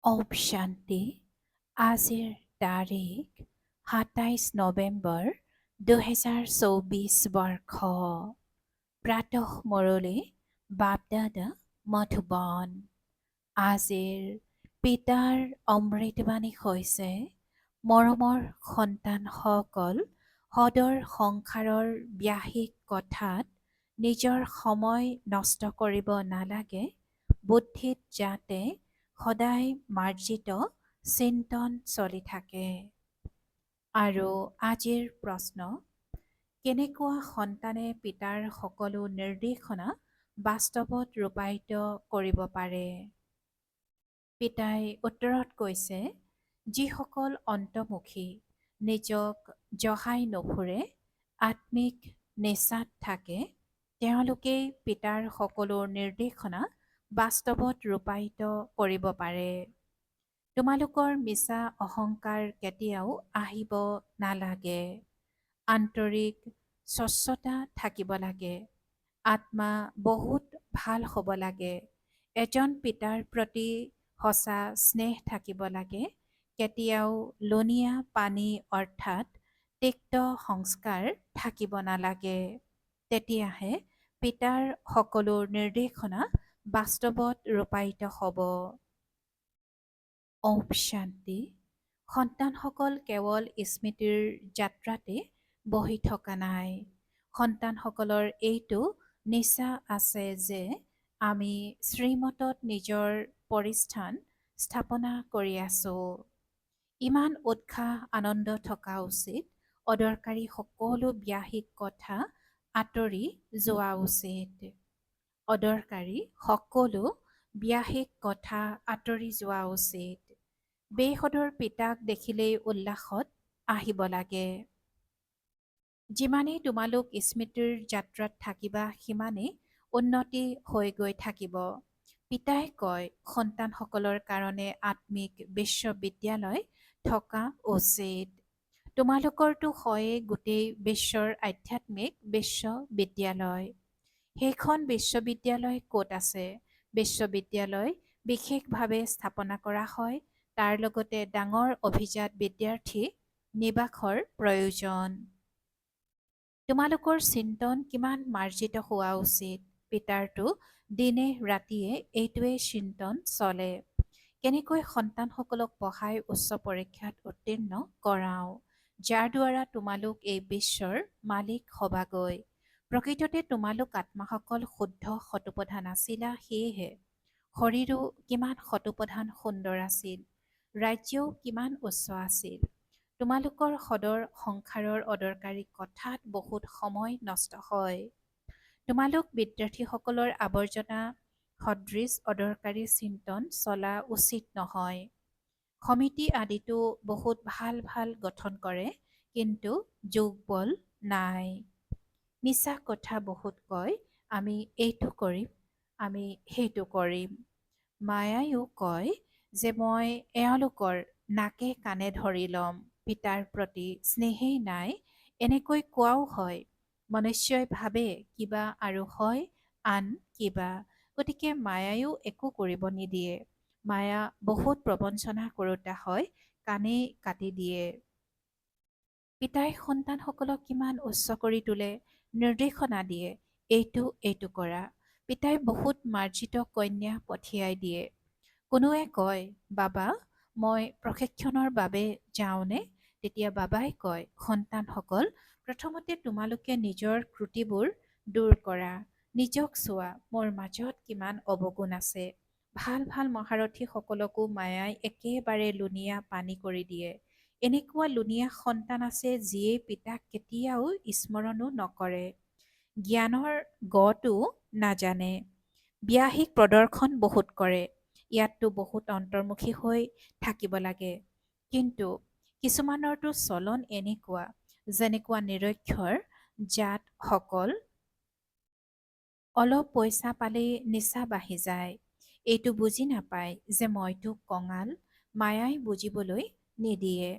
ওম শান্তি। আজিৰ তাৰিখ ২৭ নৱেম্বৰ ২০২৪ বৰ্ষ। প্ৰাতঃ মুৰলী বাপদাদা মধুবন। আজিৰ পিতাৰ অমৃতবাণী হৈছে, মৰমৰ সন্তানসকল, সদৰ সংসাৰৰ ব্যাহিক কথাত নিজৰ সময় নষ্ট কৰিব নালাগে। বুদ্ধিত যাতে সদায় মাৰ্জিত চিন্তন চলি থাকে। আৰু আজিৰ প্ৰশ্ন, কেনেকুৱা সন্তানে পিতাৰ সকলো নিৰ্দেশনা বাস্তৱত ৰূপায়িত কৰিব পাৰে? পিতাই উত্তৰত কৈছে, যিসকল অন্তৰ্মুখী, নিজক জহাই নুফুৰে, আত্মিক নিচাত থাকে, তেওঁলোকেই পিতাৰ সকলো নিৰ্দেশনা বাস্তৱত ৰূপায়িত কৰিব পাৰে। তোমালোকৰ মিছা অহংকাৰ কেতিয়াও আহিব নালাগে। আন্তৰিক স্বচ্ছতা থাকিব লাগে। আত্মা বহুত ভাল হ'ব লাগে। এজন পিতাৰ প্ৰতি সঁচা স্নেহ থাকিব লাগে। কেতিয়াও লুণীয়া পানী অৰ্থাৎ তিক্ত সংস্কাৰ থাকিব নালাগে। তেতিয়াহে পিতাৰ সকলো নিৰ্দেশনা বাস্তৱত ৰূপায়িত হ'ব। ওম শান্তি। সন্তানসকল কেৱল স্মৃতিৰ যাত্ৰাতে বহি থকা নাই। সন্তানসকলৰ এইটো নিচা আছে যে আমি শ্ৰীমতত নিজৰ পৰিস্থান স্থাপনা কৰি আছোঁ। ইমান উৎসাহ আনন্দ থকা উচিত। অদৰকাৰী সকলো ব্যাহিক কথা আঁতৰি যোৱা উচিত। অদৰকাৰী সকলো ব্যাহিক কথা আঁতৰি যোৱা উচিত। বেসদৰ পিতাক দেখিলেই উল্লাসত আহিব লাগে। যিমানেই তোমালোক স্মৃতিৰ যাত্ৰাত থাকিবা, সিমানেই উন্নতি হৈ গৈ থাকিব। পিতাই কয়, সন্তানসকলৰ কাৰণে আত্মিক বিশ্ববিদ্যালয় থকা উচিত। তোমালোকৰতো হয়েই গোটেই বিশ্বৰ আধ্যাত্মিক বিশ্ববিদ্যালয়। সেইখন বিশ্ববিদ্যালয় ক'ত আছে? বিশ্ববিদ্যালয় বিশেষভাৱে স্থাপনা কৰা হয়। তাৰ লগতে ডাঙৰ অভিজাত বিদ্যাৰ্থী নিবাসৰ প্ৰয়োজন। তোমালোকৰ চিন্তন কিমান মাৰ্জিত হোৱা উচিত। পিতাৰটো দিনে ৰাতিয়ে এইটোৱে চিন্তন চলে। কেনেকৈ সন্তানসকলক পঢ়াই উচ্চ পৰীক্ষাত উত্তীৰ্ণ কৰাওঁ, যাৰ দ্বাৰা তোমালোক এই বিশ্বৰ মালিক হবাগৈ। প্ৰকৃততে তোমালোক আত্মাসকল শুদ্ধ শতোপধান আছিলা, সেয়েহে শৰীৰো কিমান শতোপধান সুন্দৰ আছিল, ৰাজ্যও কিমান উচ্চ আছিল। তোমালোকৰ সদৰ সংসাৰৰ অদৰকাৰী কথাত বহুত সময় নষ্ট হয়। তোমালোক বিদ্যাৰ্থীসকলৰ আৱৰ্জনা সদৃশ অদৰকাৰী চিন্তন চলা উচিত নহয়। সমিতি আদিতো বহুত ভাল ভাল গঠন কৰে, কিন্তু যোগবল নাই। মিছা কথা বহুত কয়, আমি এইটো কৰিম, আমি সেইটো কৰিম। মায়ায়ো কয় যে মই এওঁলোকৰ নাকে কাণে ধৰি ল'ম। পিতাৰ প্ৰতি স্নেহেই নাই, এনেকৈ কোৱাও হয়। মনুষ্যই ভাবে কিবা আৰু হয় আন কিবা। গতিকে মায়ায়ো একো কৰিব নিদিয়ে। মায়া বহুত প্ৰবঞ্চনা কৰোঁতা হয়, কাণেই কাটি দিয়ে। পিতাই সন্তানসকলক কিমান উচ্চ কৰি তোলে, নিৰ্দেশনা দিয়ে, এইটো কৰা। পিতাই বহুত মাৰ্জিত কন্যা পঠিয়াই দিয়ে। কোনোৱে কয়, বাবা, মই প্ৰশিক্ষণৰ বাবে যাওঁনে? তেতিয়া বাবাই কয়, সন্তানসকল, প্ৰথমতে তোমালোকে নিজৰ ত্ৰুটিবোৰ দূৰ কৰা। নিজক চোৱা, মোৰ মাজত কিমান অৱগুণ আছে। ভাল ভাল মহাৰথীসকলকো মায়াই একেবাৰে লুণীয়া পানী কৰি দিয়ে। এনেকুৱা লুণীয়া সন্তান আছে, যিয়ে পিতাক কেতিয়াও স্মৰণো নকৰে, জ্ঞানৰ গটো নাজানে, ব্যাহিক প্ৰদৰ্শন বহুত কৰে। ইয়াততো বহুত অন্তৰ্মুখী হৈ থাকিব লাগে। কিন্তু কিছুমানৰতো চলন এনেকুৱা, যেনেকুৱা নিৰক্ষৰ জাতসকল, অলপ পইচা পালেই নিচা বাঢ়ি যায়। এইটো বুজি নাপায় যে মইতো কঙাল। মায়াই বুজিবলৈ নিদিয়ে।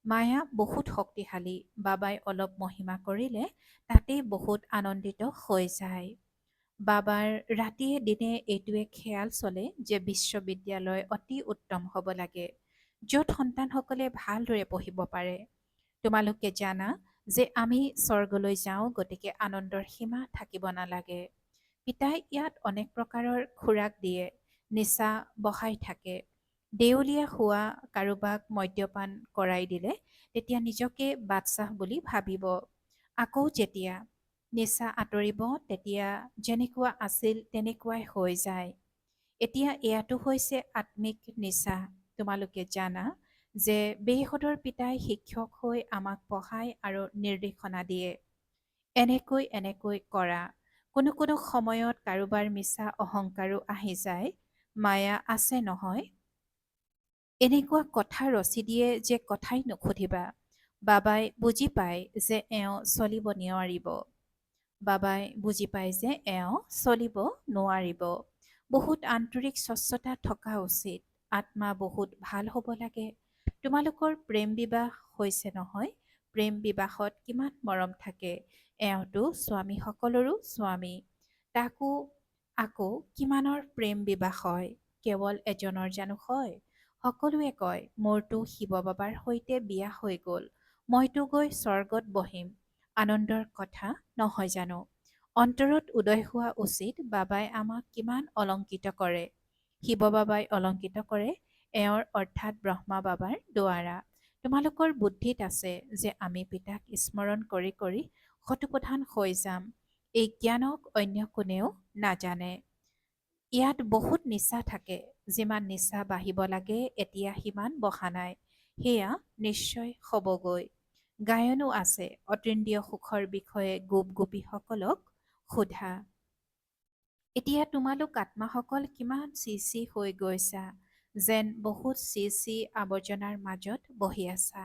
মায়া বহুত শক্তিশালী। বাবাই অলপ মহিমা কৰিলে তাতেই বহুত আনন্দিত হৈ যায়। বাবাৰ ৰাতিয়ে দিনে এইটোৱে খেয়াল চলে যে বিশ্ববিদ্যালয় অতি উত্তম হ'ব লাগে, য'ত সন্তানসকলে ভালদৰে পঢ়িব পাৰে। তোমালোকে জানা যে আমি স্বৰ্গলৈ যাওঁ, গতিকে আনন্দৰ সীমা থাকিব নালাগে। পিতাই ইয়াত অনেক প্ৰকাৰৰ খোৰাক দিয়ে, নিচা বহাই থাকে। দেউলীয়া হোৱা কাৰোবাক মদ্যপান কৰাই দিলে তেতিয়া নিজকে বাদচাহ বুলি ভাবিব। আকৌ যেতিয়া নিচা আঁতৰিব তেতিয়া যেনেকুৱা আছিল তেনেকুৱাই হৈ যায়। এতিয়া এয়াতো হৈছে আত্মিক নিচা। তোমালোকে জানা যে বেইহঁতৰ পিতাই শিক্ষক হৈ আমাক পঢ়ায় আৰু নিৰ্দেশনা দিয়ে। এনেকৈ কৰা। কোনো সময়ত কাৰোবাৰ মিছা অহংকাৰো আহি যায়। মায়া আছে নহয়। এনেকুৱা কথা ৰচি দিয়ে যে কথাই নুসুধিবা। বাবাই বুজি পায় যে এওঁ চলিব নোৱাৰিব। বাবাই বুজি পায় যে এওঁ চলিব নোৱাৰিব। বহুত আন্তৰিক স্বচ্ছতা থকা উচিত। আত্মা বহুত ভাল হ'ব লাগে। তোমালোকৰ প্ৰেম বিবাহ হৈছে নহয়। প্ৰেম বিবাহত কিমান মৰম থাকে। এওঁতো স্বামীসকলৰো স্বামী। তাকো আকৌ কিমানৰ প্ৰেম বিবাহ হয়। কেৱল এজনৰ জানো হয়? সকলোৱে কয় মোৰতো শিৱ বাবাৰ সৈতে বিয়া হৈ গ'ল, মইতো গৈ স্বৰ্গত বহিম। আনন্দৰ কথা নহয় জানো? অন্তৰত উদয় হোৱা উচিত বাবাই আমাক কিমান অলংকিত কৰে। শিৱ বাবাই অলংকিত কৰে এওঁৰ অৰ্থাৎ ব্ৰহ্মা বাবাৰ দ্বাৰা। তোমালোকৰ বুদ্ধিত আছে যে আমি পিতাক স্মৰণ কৰি কৰি শতপ্ৰধান হৈ যাম। এই জ্ঞানক অন্য কোনেও নাজানে। ইয়াত বহুত নিচা থাকে। যিমান নিচা বাঢ়িব লাগে এতিয়া সিমান বহা নাই। সেয়া নিশ্চয় হ'বগৈ। গায়নো আছে অতীন্দ্ৰিয় সুখৰ বিষয়ে গোপ-গোপীসকলক সোধা। এতিয়া তোমালোক আত্মাসকল কিমান চি হৈ গৈছা, যেন বহুত চি আৱৰ্জনাৰ মাজত বহি আছা।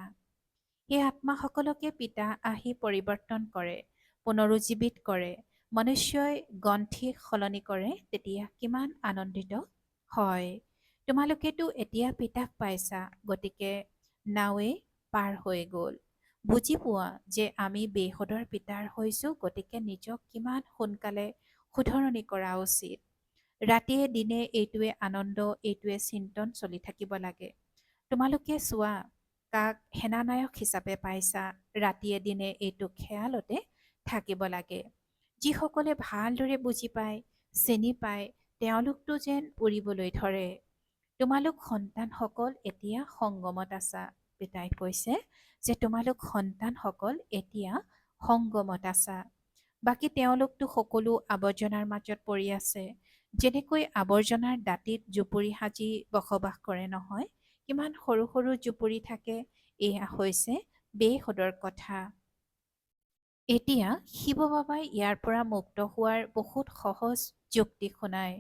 সেই আত্মাসকলকে পিতা আহি পৰিৱৰ্তন কৰে, পুনৰুজ্জীৱিত কৰে। মনুষ্যই গ্ৰন্থি সলনি কৰে তেতিয়া কিমান আনন্দিত হয়। তোমালোকেতো এতিয়া পিতাক পাইছা, গতিকে নাওৱে পাৰ হৈ গ'ল। বুজি পোৱা যে আমি বেইহঁতৰ পিতাৰ হৈছোঁ, গতিকে নিজক কিমান সোনকালে শুধৰণি কৰা উচিত। ৰাতিয়ে দিনে এইটোৱে আনন্দ, এইটোৱে চিন্তন চলি থাকিব লাগে। তোমালোকে চোৱা কাক সেনানায়ক হিচাপে পাইছা। ৰাতিয়ে দিনে এইটো খেয়ালতে থাকিব লাগে। যিসকলে ভালদৰে বুজি পায়, চিনি পায়, তেওঁলোকতো যেন উৰিবলৈ ধৰে। তোমালোক সন্তানসকল এতিয়া সংগমত আছা। পিতাই কৈছে যে তোমালোক সন্তানসকল এতিয়া সংগমত আছা। বাকী তেওঁলোকতো সকলো আৱৰ্জনাৰ মাজত পৰি আছে। যেনেকৈ আৱৰ্জনাৰ দাঁতিত জুপুৰি সাজি বসবাস কৰে নহয়, কিমান সৰু সৰু জুপুৰি থাকে। এয়া হৈছে বেইহঁতৰ কথা। এতিয়া শিৱ বাবাই ইয়াৰ পৰা মুক্ত হোৱাৰ বহুত সহজ যুক্তি শুনায়।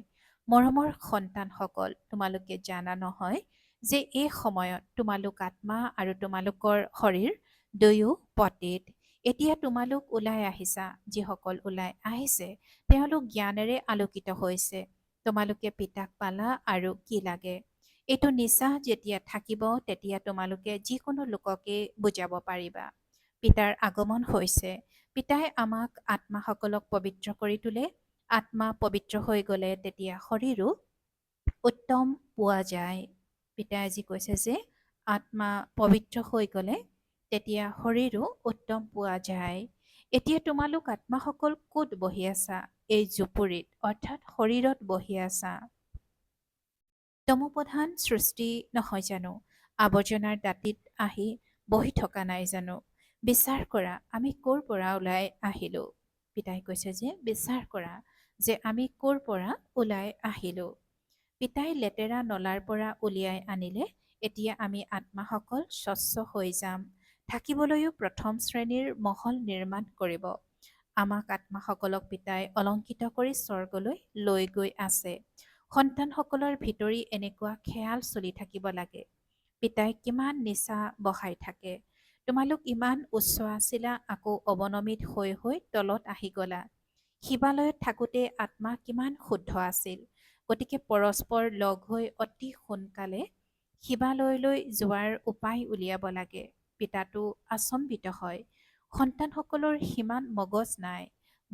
মৰমৰ সন্তানসকল, তোমালোকে জানা নহয় যে এই সময়ত তোমালোক আত্মা আৰু তোমালোকৰ শৰীৰ দুয়ো পতিত। এতিয়া তোমালোক ওলাই আহিছা। যিসকল ওলাই আহিছে তেওঁলোক জ্ঞানেৰে আলোকিত হৈছে। তোমালোকে পিতাক পালা আৰু কি লাগে? এইটো নিচা যেতিয়া থাকিব তেতিয়া তোমালোকে যিকোনো লোককে বুজাব পাৰিবা। পিতাৰ আগমন হৈছে। পিতাই আমাক আত্মাসকলক পবিত্ৰ কৰি তোলে। আত্মা পবিত্ৰ হৈ গ'লে তেতিয়া শৰীৰো উত্তম পোৱা যায়। পিতাই আজি কৈছে যে আত্মা পবিত্ৰ হৈ গ'লে তেতিয়া শৰীৰো উত্তম পোৱা যায়। এতিয়া তোমালোক আত্মাসকল ক'ত বহি আছা? এই জুপুৰিত অৰ্থাৎ শৰীৰত বহি আছা। তমোপ্ৰধান সৃষ্টি নহয় জানো? আৱৰ্জনাৰ দাঁতিত আহি বহি থকা নাই জানো? বিচাৰ কৰা আমি ক'ৰ পৰা ওলাই আহিলো। পিতাই কৈছে যে বিচাৰ কৰা যে আমি ক'ৰ পৰা ওলাই আহিলো। পিতাই লেতেৰা নলাৰ পৰা উলিয়াই আনিলে এতিয়া আমি আত্মাসকল স্বচ্ছ হৈ যাম। থাকিবলৈও প্ৰথম শ্ৰেণীৰ মহল নিৰ্মাণ কৰিব। আমাক আত্মাসকলক পিতাই অলংকিত কৰি স্বৰ্গলৈ লৈ গৈ আছে। সন্তানসকলৰ ভিতৰি এনেকুৱা খেয়াল চলি থাকিব লাগে। পিতাই কিমান নিচা বহাই থাকে। তোমালোক ইমান উচ্চ আছিলা, আকৌ অৱনমিত হৈ হৈ তলত আহি গলা। শিৱালয়ত থাকোঁতে আত্মা কিমান শুদ্ধ আছিল। গতিকে পৰস্পৰ লগ হৈ অতি সোনকালে শিৱালয়লৈ যোৱাৰ উপায় উলিয়াব লাগে। পিতাটো আচম্বিত হয়। সন্তানসকলৰ সিমান মগজ নাই।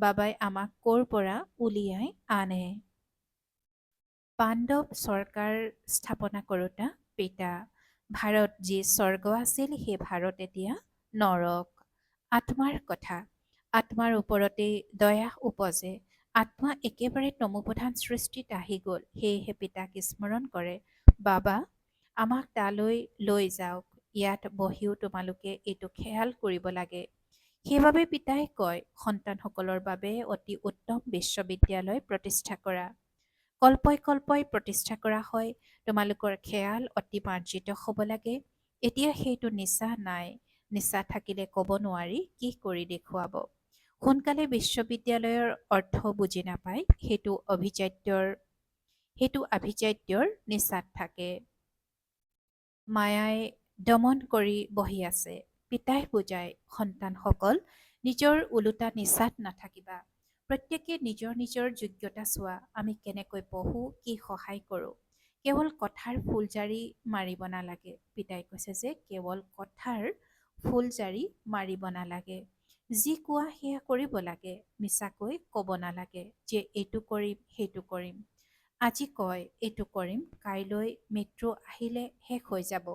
বাবাই আমাক ক'ৰ পৰা উলিয়াই আনে। পাণ্ডৱ চৰকাৰ স্থাপনা কৰোঁতা পিতা। ভাৰত যি স্বৰ্গ আছিল সেই ভাৰত এতিয়া নৰক। আত্মাৰ কথা। আত্মাৰ ওপৰতেই দয়া উপজে। আত্মা একেবাৰে তমোপ্ৰধান সৃষ্টিত আহি গ'ল। সেয়েহে পিতাক স্মৰণ কৰে, বাবা আমাক তালৈ লৈ যাওক। ইয়াত বহিও তোমালোকে এইটো খেয়াল কৰিব লাগে। সেইবাবে পিতাই কয়, সন্তানসকলৰ বাবে অতি উত্তম বিশ্ববিদ্যালয় প্ৰতিষ্ঠা কৰা। কল্পই কল্পই প্ৰতিষ্ঠা কৰা হয়। তোমালোকৰ খেয়াল অতি মাৰ্জিত হ'ব লাগে। এতিয়া সেইটো নিচা নাই। নিচা থাকিলে ক'ব নোৱাৰি কি কৰি দেখুৱাব। সোনকালে বিশ্ববিদ্যালয়ৰ অৰ্থ বুজি নাপায়, সেইটো আভিজাত্যৰ নিচাত থাকে। মায়াই দমন কৰি বহি আছে। পিতাই বুজায়, সন্তানসকল নিজৰ ওলোটা নিচাত নাথাকিবা। প্ৰত্যেকে নিজৰ নিজৰ যোগ্যতা চোৱা। আমি কেনেকৈ পঢ়োঁ, কি সহায় কৰোঁ। কেৱল কথাৰ ফুলজাৰি মাৰিব নালাগে। পিতাই কৈছে যে কেৱল কথাৰ ফুলজাৰি মাৰিব নালাগে। যি কোৱা সেয়া কৰিব লাগে। মিছাকৈ ক'ব নালাগে যে এইটো কৰিম সেইটো কৰিম। আজি কয় এইটো কৰিম, কাইলৈ মৃত্যু আহিলে শেষ হৈ যাব।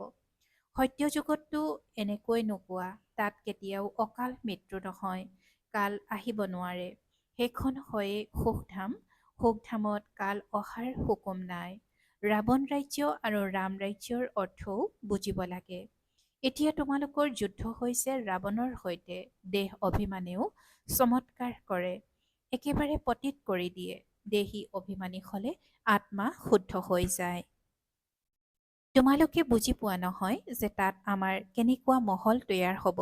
সত্য যুগততো এনেকৈ নোকোৱা। তাত কেতিয়াও অকাল মৃত্যু নহয়। কাল আহিব নোৱাৰে। সেইখন হয়েই সুখধাম। সুখধামত কাল অহাৰ হুকুম নাই। ৰাৱণ ৰাজ্য আৰু ৰাম ৰাজ্যৰ অৰ্থও বুজিব লাগে। এতিয়া তোমালোকৰ যুদ্ধ হৈছে ৰাৱণৰ সৈতে। দেহ অভিমানেও চমৎকাৰ কৰে। একেবাৰে পতিত কৰি দিয়ে। দেহী অভিমানী হ'লে আত্মা শুদ্ধ হৈ যায়। তোমালোকে বুজি পোৱা নহয় যে তাত আমাৰ কেনেকুৱা মহল তৈয়াৰ হ'ব।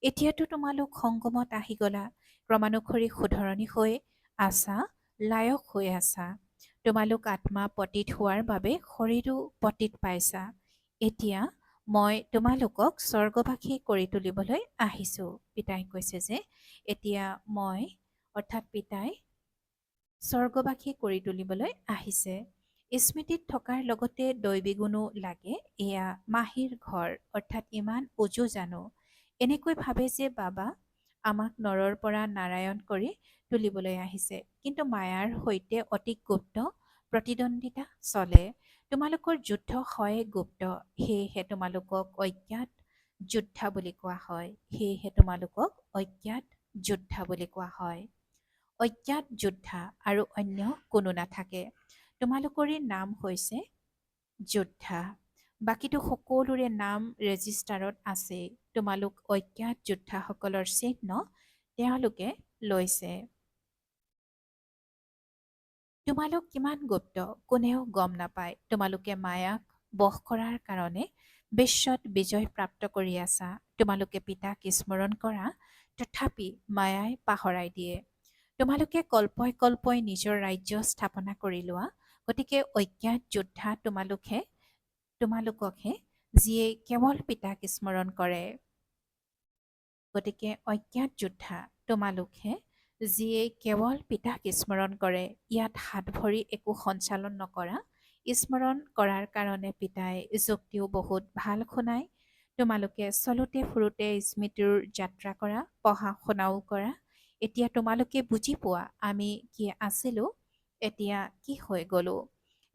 এতিয়াতো তোমালোক সংগমত আহি গ'লা। ক্ৰমানুসৰি শুধৰণি হৈ আছা, লায়ক হৈ আছা। তোমালোক আত্মা পতিত হোৱাৰ বাবে শৰীৰো পতিত পাইছা। এতিয়া মই তোমালোকক স্বৰ্গবাসী কৰি তুলিবলৈ আহিছোঁ। পিতাই কৈছে যে এতিয়া মই অৰ্থাৎ পিতাই স্বৰ্গবাসী কৰি তুলিবলৈ আহিছে। স্মৃতিত থকাৰ লগতে দৈবী গুণো লাগে। এয়া মাহীৰ ঘৰ, অৰ্থাৎ ইমান উজু জানো। এনেকৈ ভাবে যে বাবা আমাক নৰৰ পৰা নাৰায়ণ কৰি তুলিবলৈ আহিছে। কিন্তু মায়াৰ সৈতে অতি গুপ্ত প্ৰতিদ্বন্দ্বিতা চলে। তোমালোকৰ যুদ্ধ হয় গুপ্ত। সেয়েহে তোমালোকক অজ্ঞাত যোদ্ধা বুলি কোৱা হয়। সেয়েহে তোমালোকক অজ্ঞাত যোদ্ধা বুলি কোৱা হয়। অজ্ঞাত যোদ্ধা আৰু অন্য কোনো নাথাকে। তোমালোকৰে নাম হৈছে যোদ্ধা। বাকীটো সকলোৰে নাম ৰেজিষ্টাৰত আছেই। তোমালোক অজ্ঞাত যোদ্ধাসকলৰ চিহ্ন তেওঁলোকে লৈছে। তোমালোক কিমান গুপ্ত কোনেও গম নাপায়। তোমালোকে মায়াক বশ কৰাৰ কাৰণে বিশ্বত বিজয় প্ৰাপ্ত কৰি আছা। তোমালোকে পিতাক স্মৰণ কৰা, তথাপি মায়াই পাহৰাই দিয়ে। তোমালোকে কল্পই কল্পই নিজৰ ৰাজ্য স্থাপনা কৰি লোৱা। গতিকে অজ্ঞাত যোদ্ধা তোমালোককহে, যিয়ে কেৱল পিতাক স্মৰণ কৰে। গতিকে অজ্ঞাত যোদ্ধা তোমালোকহে, যিয়ে কেৱল পিতাক স্মৰণ কৰে। ইয়াত হাত ভৰি একো সঞ্চালন নকৰা। স্মৰণ কৰাৰ কাৰণে পিতাই যুক্তিও বহুত ভাল শুনায়। তোমালোকে চলোতে ফুৰোতে স্মৃতিৰ যাত্ৰা কৰা, পঢ়া শুনাও কৰা। এতিয়া তোমালোকে বুজি পোৱা আমি কি আছিলোঁ, এতিয়া কি হৈ গ'লো।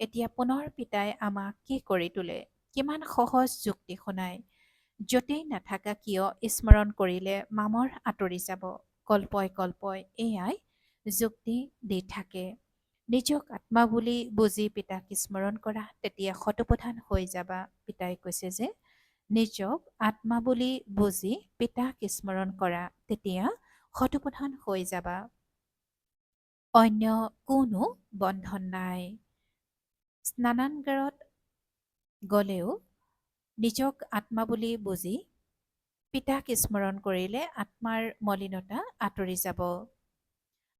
এতিয়া পুনৰ পিতাই আমাক কি কৰি তোলে। কিমান সহজ যুক্তি শুনায়। য'তেই নাথাকা কিয় স্মৰণ কৰিলে মামৰ আঁতৰি যাব। কল্পই কল্পই এয়াই যুক্তি দি থাকে। নিজক আত্মা বুলি বুজি পিতাক স্মৰণ কৰা, তেতিয়া শতপ্ৰধান হৈ যাবা। পিতাই কৈছে যে নিজক আত্মা বুলি বুজি পিতাক স্মৰণ কৰা, তেতিয়া শতপ্ৰধান হৈ যাবা। অন্য কোনো বন্ধন নাই। স্নানাগাৰত গ'লেও নিজক আত্মা বুলি বুজি পিতাক স্মৰণ কৰিলে আত্মাৰ মলিনতা আঁতৰি যাব।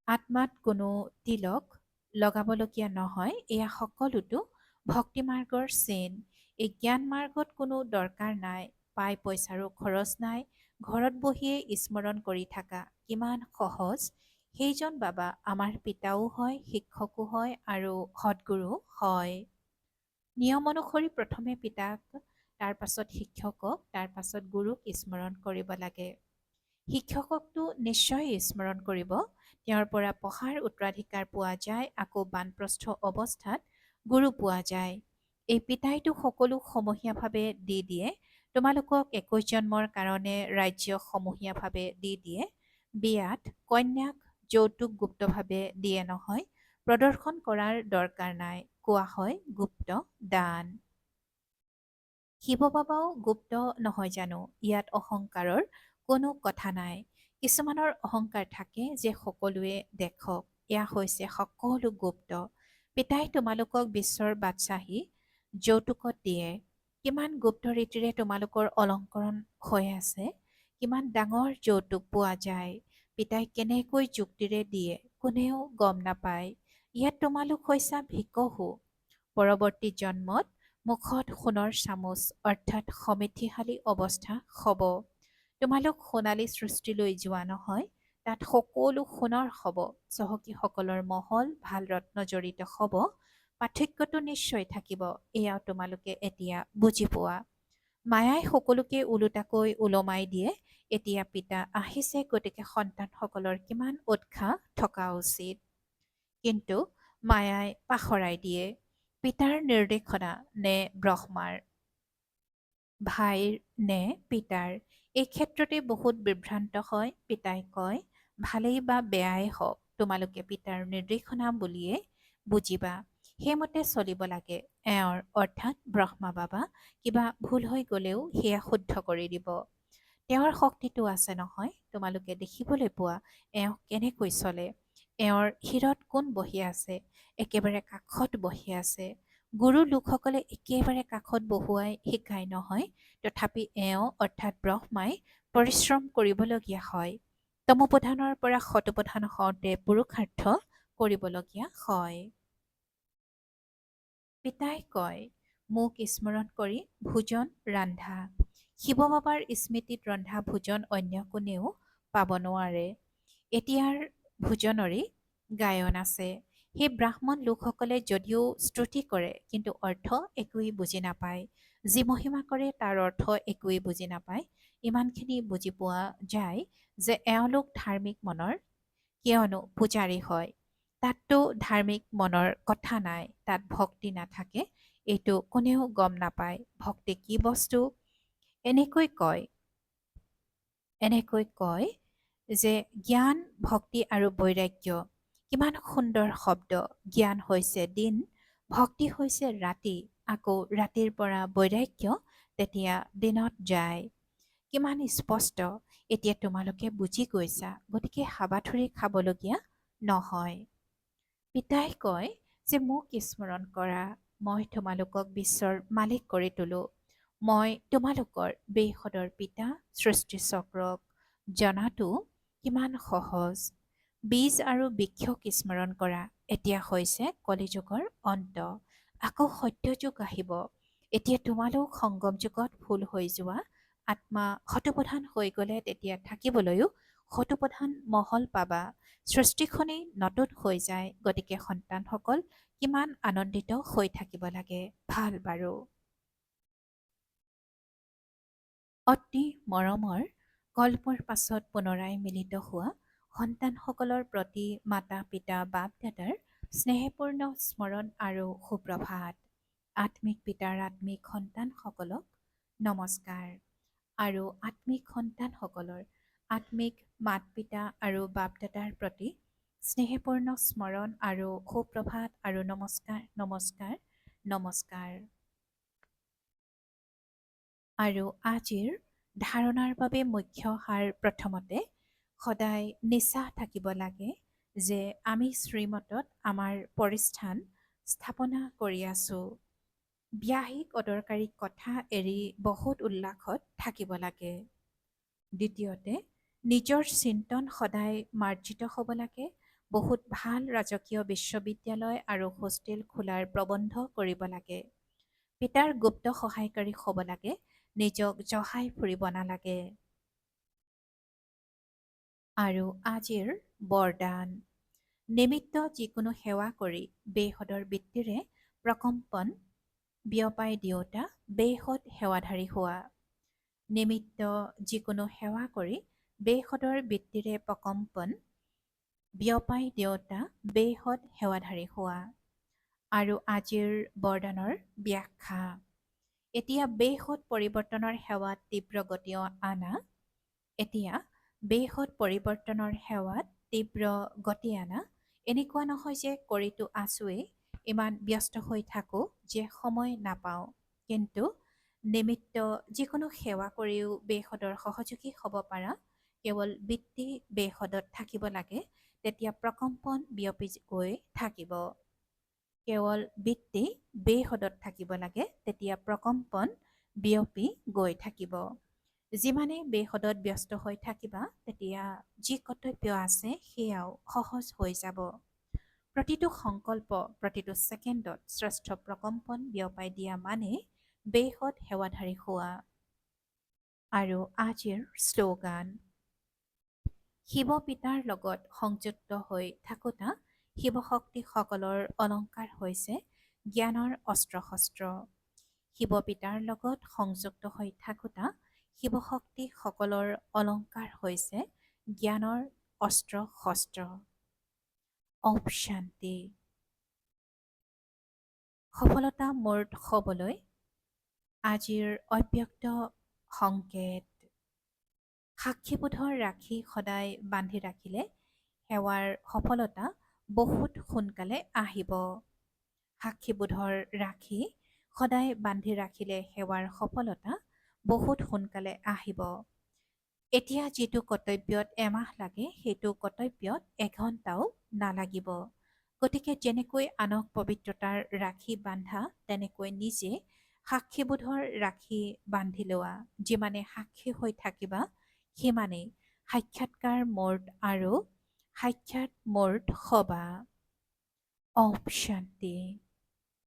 আত্মাত কোনো তিলক লগাবলগীয়া নহয়। এয়া সকলোতো ভক্তি মাৰ্গৰ চিন। এই জ্ঞান মাৰ্গত কোনো দৰকাৰ নাই। পাই পইচাৰো খৰচ নাই। ঘৰত বহিয়ে স্মৰণ কৰি থাকা কিমান সহজ। সেইজন বাবা আমাৰ পিতাও হয়, শিক্ষকো হয় আৰু সদ্গুৰু হয়। নিয়ম অনুসৰি প্ৰথমে পিতাক, তাৰ পাছত শিক্ষকক, তাৰ পাছত গুৰুক স্মৰণ কৰিব লাগে। শিক্ষককতো নিশ্চয় স্মৰণ কৰিব। তেওঁৰ পৰা পঢ়াৰ উত্তৰাধিকাৰ পোৱা যায়, আকৌ বানপ্ৰস্থ অৱস্থাত গুৰু পোৱা যায়। এই পিতাইতো সকলো সমূহীয়াভাৱে দি দিয়ে। তোমালোকক ২১ জন্মৰ কাৰণে ৰাজ্য সমূহীয়াভাৱে দি দিয়ে। বিয়াত কন্যাক যৌতুক গুপ্তভাৱে দিয়ে নহয়, প্ৰদৰ্শন কৰাৰ দৰকাৰ নাই, কোৱা হয় গুপ্ত দান। শিৱ বাবাও গুপ্ত নহয় জানো? ইয়াত অহংকাৰৰ কোনো কথা নাই। কিছুমানৰ অহংকাৰ থাকে যে সকলোৱে দেখক, এয়া হৈছে সকলো গুপ্ত। পিতাই তোমালোকক বিশ্বৰ বাদশ্বাহী যৌতুকত দিয়ে। কিমান গুপ্ত ৰীতিৰে তোমালোকৰ অলংকৰণ হৈ আছে, কিমান ডাঙৰ যৌতুক পোৱা যায়। পিতাই কেনেকৈ যুক্তিৰে দিয়ে কোনেও গম নাপায়। ইয়াত তোমালোক হৈছা ভিকহু। পৰৱৰ্তী জন্মত মুখত সোণৰ চামুচ অৰ্থাৎ সমৃদ্ধিশালী অৱস্থা হ'ব। তোমালোক সোণালী সৃষ্টিলৈ যোৱা নহয়, তাত সকলো সোণৰ হ'ব। চহকীসকলৰ মহল ভাল ৰত্ন জড়িত হ'ব। পাৰ্থক্যটো নিশ্চয় থাকিব, এয়াও তোমালোকে এতিয়া বুজি পোৱা। মায়াই সকলোকে ওলোটাকৈ ওলমাই দিয়ে। এতিয়া পিতা আহিছে, গতিকে সন্তানসকলৰ কিমান উৎসাহ থকা উচিত। কিন্তু মায়াই পাহৰাই দিয়ে, পিতাৰ নিৰ্দেশনা নে ব্ৰহ্মাৰ, ভাইৰ নে পিতাৰ। এই ক্ষেত্ৰতে বহুত বিভ্ৰান্ত হয়। পিতাই কয়, ভালেই বা বেয়াই হওক, তোমালোকে পিতাৰ নিৰ্দেশনা বুলিয়ে বুজিবা, সেইমতে চলিব লাগে। এওঁৰ অৰ্থাৎ ব্ৰহ্মা বাবা কিবা ভুল হৈ গ'লেও সেয়া শুদ্ধ কৰি দিব। তেওঁৰ শক্তিটো আছে নহয়, তোমালোকে দেখিবলৈ পোৱা এওঁ কেনেকৈ চলে। এওঁৰ শিৰত কোন বহি আছে? একেবাৰে কাষত বহি আছে। গুৰু লোকসকলে একেবাৰে কাষত বহুৱাই শিকায় নহয়, তথাপি এওঁ অৰ্থাৎ ব্ৰহ্মাই পৰিশ্ৰম কৰিবলগীয়া হয়। তমোপ্ৰধানৰ পৰা সতোপ্ৰধান হওঁতে পুৰুষাৰ্থ কৰিবলগীয়া হয়। পিতাই কয়, মোক স্মৰণ কৰি ভোজন ৰান্ধা। শিৱ বাবাৰ স্মৃতিত ৰন্ধা ভোজন অন্য কোনেও পাব নোৱাৰে। এতিয়াৰ ভোজনৰে গায়ন আছে। সেই ব্ৰাহ্মণ লোকসকলে যদিও স্তুতি কৰে, কিন্তু অৰ্থ একোৱেই বুজি নাপায়। যি মহিমা কৰে তাৰ অৰ্থ একোৱেই বুজি নাপায়। ইমানখিনি বুজি পোৱা যায় যে এওঁলোক ধাৰ্মিক মনৰ, কিয়নো পূজাৰী হয়। তাততো ধাৰ্মিক মনৰ কথা নাই, তাত ভক্তি নাথাকে, এইটো কোনেও গম নাপায়। ভক্তি কি বস্তু? এনেকৈ কয় যে জ্ঞান, ভক্তি আৰু বৈৰাগ্য। কিমান সুন্দৰ শব্দ। জ্ঞান হৈছে দিন, ভক্তি হৈছে ৰাতি, আকৌ ৰাতিৰ পৰা বৈৰাগ্য তেতিয়া দিনত যায়। কিমান স্পষ্ট। এতিয়া তোমালোকে বুজি গৈছা, গতিকে হাবাথুৰি খাবলগীয়া নহয়। পিতাই কয় যে মোক স্মৰণ কৰা, মই তোমালোকক বিশ্বৰ মালিক কৰি তোলো। মই তোমালোকৰ বেশদৰ পিতা। সৃষ্টিচক্ৰক জনাটো কিমান সহজ। বীজ আৰু বৃক্ষক স্মৰণ কৰা। এতিয়া হৈছে কলিযুগৰ অন্ত, আকৌ সত্যযুগ আহিব। এতিয়া তোমালোক সংগম যুগত ফুল হৈ যোৱা। আত্মা সতোপ্ৰধান হৈ গ'লে তেতিয়া থাকিবলৈও সতোপ্ৰধান মহল পাবা। সৃষ্টিখনেই নতুন হৈ যায়, গতিকে সন্তানসকল কিমান আনন্দিত হৈ থাকিব লাগে। ভাল বাৰু। অতি মৰমৰ কল্পৰ পাছত পুনৰাই মিলিত হোৱা সন্তানসকলৰ প্ৰতি মাতা পিতা বাপ দাদাৰ স্নেহপূৰ্ণ স্মৰণ আৰু সুপ্ৰভাত। আত্মিক পিতাৰ আত্মিক সন্তানসকলক নমস্কাৰ, আৰু আত্মিক সন্তানসকলৰ আত্মিক মাত পিতা আৰু বাপ দাদাৰ প্ৰতি স্নেহপূৰ্ণ স্মৰণ আৰু সুপ্ৰভাত আৰু নমস্কাৰ নমস্কাৰ নমস্কাৰ। আৰু আজিৰ ধাৰণাৰ বাবে মুখ্য সাৰ প্ৰথমতে সদায় নিশ্চাস থাকিব লাগে যে আমি শ্ৰীমতত আমাৰ পৰিস্থান স্থাপনা কৰি আছোঁ। ব্যাহিক অদৰকাৰী কথা এৰি বহুত উল্লাসত থাকিব লাগে। দ্বিতীয়তে, নিজৰ চিন্তন সদায় মাৰ্জিত হ'ব লাগে। বহুত ভাল ৰাজকীয় বিশ্ববিদ্যালয় আৰু হোষ্টেল খোলাৰ প্ৰবন্ধ কৰিব লাগে। পিতাৰ গুপ্ত সহায়কাৰী হ'ব লাগে, নিজক জহাই ফুৰিব নালাগে। আৰু আজিৰ বৰদান, নিমিত্ত যিকোনো সেৱা কৰি বেশদৰ বৃত্তিৰে প্ৰকম্পন বিয়পাই দিওঁতা বেশদ সেৱাধাৰী হোৱা। নিমিত্ত যিকোনো সেৱা কৰি বেশদৰ বৃত্তিৰে প্ৰকম্পন বিয়পাই দেউতা বেশদ সেৱাধাৰী হোৱা। আৰু আজিৰ বৰদানৰ ব্যাখ্যা। এতিয়া বেশদ পৰিৱৰ্তনৰ সেৱাত তীব্ৰ গতি আনা। এতিয়া বেশদ পৰিৱৰ্তনৰ সেৱাত তীব্ৰ গতি আনা। এনেকুৱা নহয় যে কৰিতো আছোৱেই, ইমান ব্যস্ত হৈ থাকোঁ যে সময় নাপাওঁ। কিন্তু নিমিত্ত যিকোনো সেৱা কৰিও বেশদৰ সহযোগী হ'ব পাৰা। কেৱল বৃত্তি বেশদত থাকিব লাগে, তেতিয়া প্ৰকম্পন বিয়পি গৈ থাকিব। কেৱল বৃত্তি বেশদত থাকিব লাগে, তেতিয়া প্ৰকম্পন বিয়পি গৈ থাকিব। যিমানে বেশদত ব্যস্ত হৈ থাকিবা, তেতিয়া যি কৰ্তব্য আছে সেয়াও সহজ হৈ যাব। প্ৰতিটো সংকল্প, প্ৰতিটো ছেকেণ্ডত শ্ৰেষ্ঠ প্ৰকম্পন বিয়পাই দিয়া মানে বেশদ সেৱাধাৰী হোৱা। আৰু আজিৰ শ্লোগান। শিৱ পিতাৰ লগত সংযুক্ত হৈ থাকোঁতা শিৱশক্তিসকলৰ অলংকাৰ হৈছে জ্ঞানৰ অস্ত্ৰ-শস্ত্ৰ। শিৱ পিতাৰ লগত সংযুক্ত হৈ থাকোঁতা শিৱশক্তিসকলৰ অলংকাৰ হৈছে জ্ঞানৰ অস্ত্ৰ-শস্ত্ৰ। ওম শান্তি। সফলতা মূৰ্ত হ'বলৈ আজিৰ অব্যক্ত সংকেত। সাক্ষীবোধৰ ৰাখি সদায় বান্ধি ৰাখিলে সেৱাৰ সফলতা বহুত সোনকালে আহিব। সাক্ষীবোধৰ ৰাখি সদায় বান্ধি ৰাখিলে সেৱাৰ সফলতা বহুত সোনকালে আহিব। এতিয়া যিটো কৰ্তব্যত এমাহ লাগে, সেইটো কৰ্তব্যত এঘণ্টাও নালাগিব। গতিকে যেনেকৈ আনক পবিত্ৰতাৰ ৰাখি বান্ধা, তেনেকৈ নিজে সাক্ষীবোধৰ ৰাখি বান্ধি লোৱা। যিমানে সাক্ষী হৈ থাকিবা, সিমানেই সাক্ষাৎকাৰ মূৰ্ত আৰু সাক্ষাৎ মূৰ্ত হ'বা। ওম শান্তি।